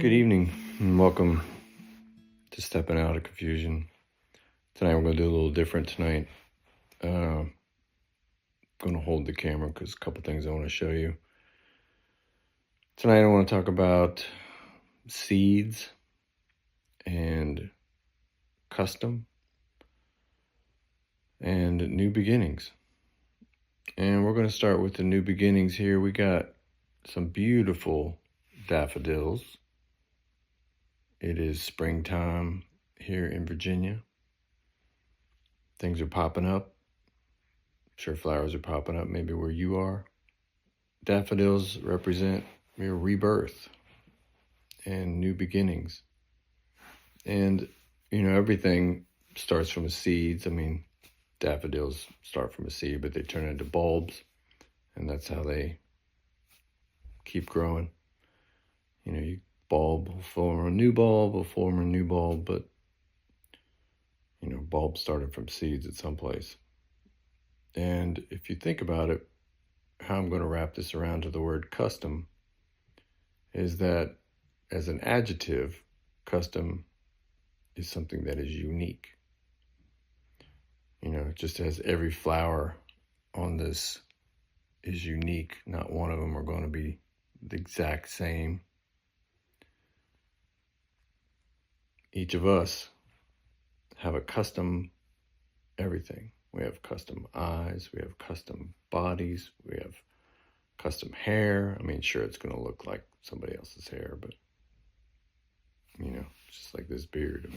Good evening and welcome to Stepping Out of Confusion. Tonight we're going to do a little different tonight. I'm going to hold the camera because a couple things I want to show you. Tonight I want to talk about seeds and custom and new beginnings. And we're going to start with the new beginnings here. We got some beautiful daffodils. It is springtime here in Virginia. Things are popping up. I'm sure flowers are popping up maybe where you are. Daffodils represent your rebirth and new beginnings. And, everything starts from seeds. Daffodils start from a seed, but they turn into bulbs. And that's how they keep growing. Bulb will form a new bulb, but, bulbs started from seeds at some place. And if you think about it, how I'm going to wrap this around to the word custom is that as an adjective, custom is something that is unique. Just as every flower on this is unique, not one of them are going to be the exact same. Each of us have a custom everything. We have custom eyes, we have custom bodies, we have custom hair. Sure, it's going to look like somebody else's hair, but, just like this beard,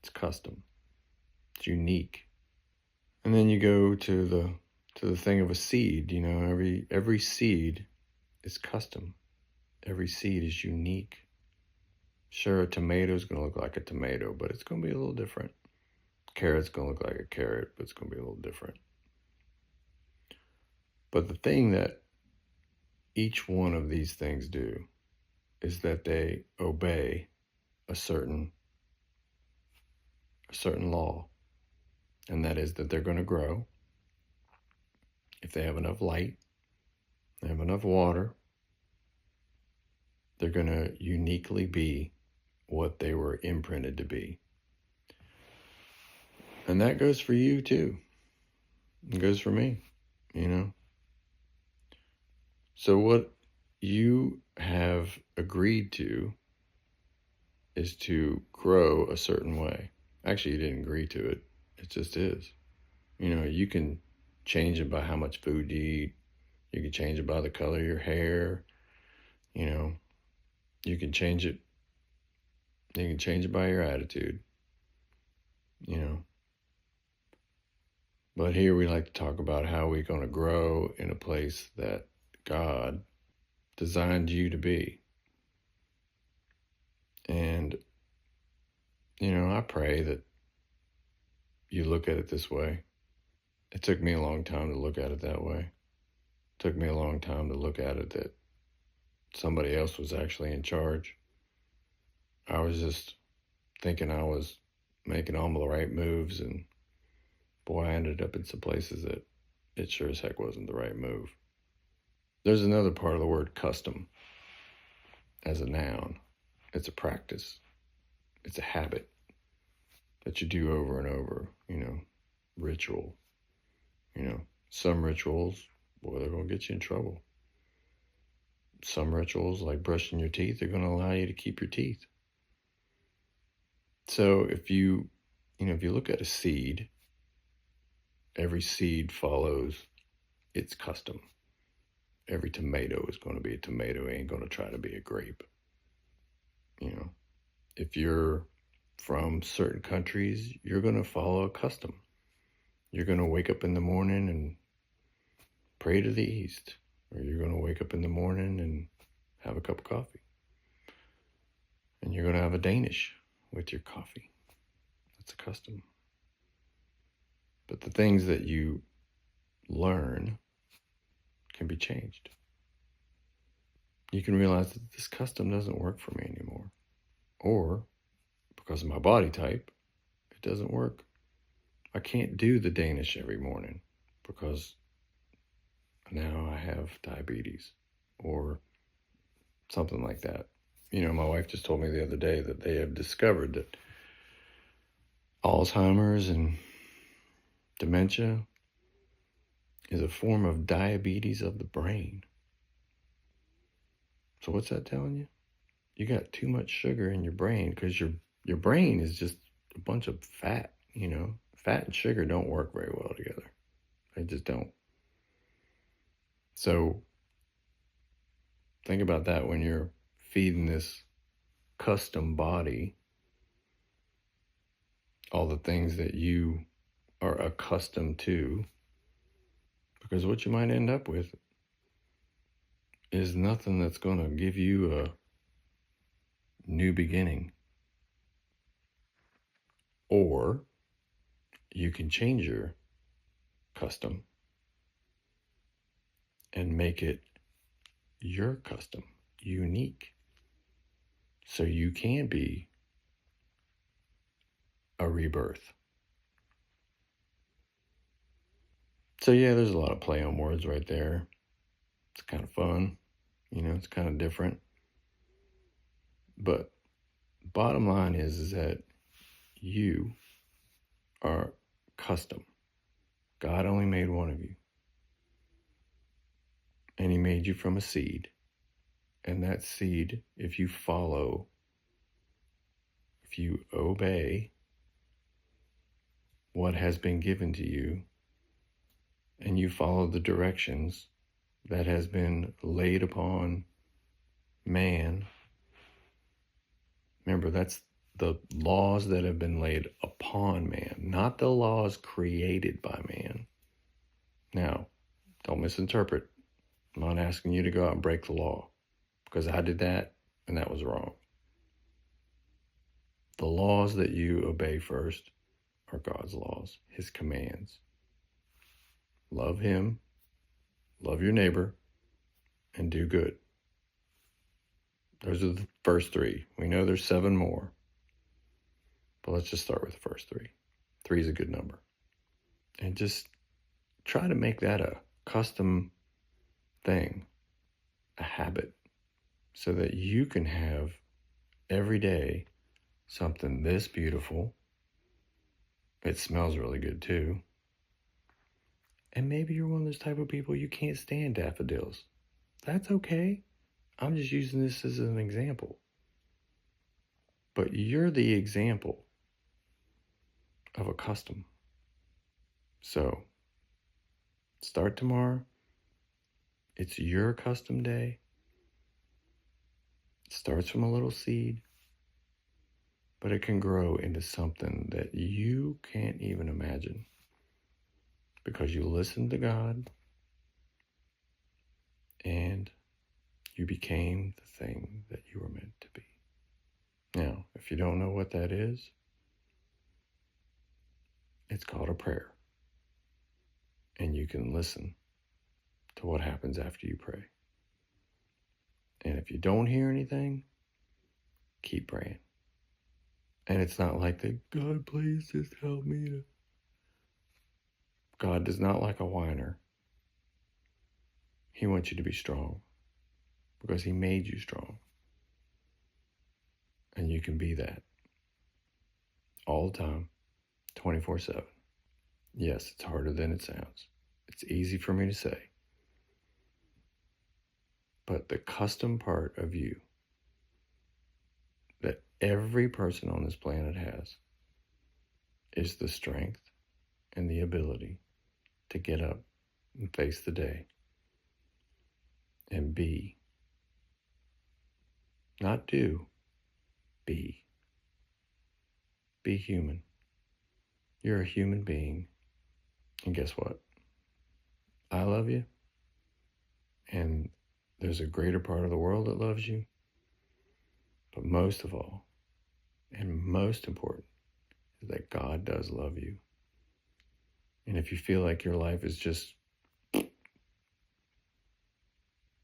it's custom. It's unique. And then you go to the thing of a seed, every seed is custom. Every seed is unique. Sure, a tomato is going to look like a tomato, but it's going to be a little different. Carrot's going to look like a carrot, but it's going to be a little different. But the thing that each one of these things do is that they obey a certain law. And that is that they're going to grow if they have enough light, they have enough water. They're going to uniquely be what they were imprinted to be. And that goes for you too. It goes for me, So what you have agreed to is to grow a certain way. Actually, you didn't agree to it. It just is. You can change it by how much food you eat. You can change it by the color of your hair. You can change it. You can change it by your attitude. But here we like to talk about how we're going to grow in a place that God designed you to be. And, I pray that you look at it this way. It took me a long time to look at it that way. It took me a long time to look at it that somebody else was actually in charge. I was just thinking I was making all the right moves, and boy, I ended up in some places that it sure as heck wasn't the right move. There's another part of the word custom as a noun. It's a practice. It's a habit that you do over and over, ritual. Some rituals, boy, they're going to get you in trouble. Some rituals, like brushing your teeth, are going to allow you to keep your teeth. So if you look at a seed, every seed follows its custom. Every tomato is going to be a tomato. It ain't going to try to be a grape. If you're from certain countries, you're going to follow a custom. You're going to wake up in the morning and pray to the east, or you're going to wake up in the morning and have a cup of coffee. And you're going to have a Danish with your coffee. That's a custom. But the things that you learn can be changed. You can realize that this custom doesn't work for me anymore. Or, because of my body type, it doesn't work. I can't do the Danish every morning because now I have diabetes or something like that. My wife just told me the other day that they have discovered that Alzheimer's and dementia is a form of diabetes of the brain. So what's that telling you? You got too much sugar in your brain because your brain is just a bunch of fat, Fat and sugar don't work very well together. They just don't. So think about that when you're feeding this custom body all the things that you are accustomed to, because what you might end up with is nothing that's going to give you a new beginning. Or you can change your custom and make it your custom, unique, so you can be a rebirth. So yeah, there's a lot of play on words right there. It's kind of fun, it's kind of different. But bottom line is that you are custom. God only made one of you. And he made you from a seed. And that seed, if you follow, if you obey what has been given to you, and you follow the directions that has been laid upon man, remember, that's the laws that have been laid upon man, not the laws created by man. Now, don't misinterpret. I'm not asking you to go out and break the law, because I did that and that was wrong. The laws that you obey first are God's laws, his commands. Love him, love your neighbor, and do good. Those are the first three. We know there's 7 more, but let's just start with the first 3. 3 is a good number. And just try to make that a custom thing, a habit, so that you can have every day something this beautiful. It smells really good too. And maybe you're one of those type of people you can't stand daffodils. That's okay. I'm just using this as an example. But you're the example of a custom. So start tomorrow. It's your custom day. It starts from a little seed, but it can grow into something that you can't even imagine, because you listened to God and you became the thing that you were meant to be. Now, if you don't know what that is, it's called a prayer. And you can listen to what happens after you pray. And if you don't hear anything, keep praying. And it's not like that, God, please just help me. God does not like a whiner. He wants you to be strong, because he made you strong. And you can be that all the time, 24/7. Yes, it's harder than it sounds. It's easy for me to say. But the custom part of you that every person on this planet has is the strength and the ability to get up and face the day and be. Not do, be. Be human. You're a human being. And guess what? I love you. And there's a greater part of the world that loves you. But most of all, and most important, is that God does love you. And if you feel like your life is just,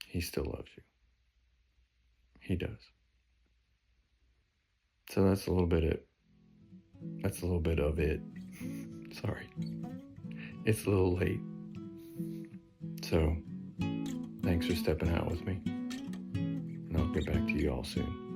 he still loves you. He does. So that's a little bit of it. Sorry. It's a little late. So thanks for stepping out with me. And I'll get back to you all soon.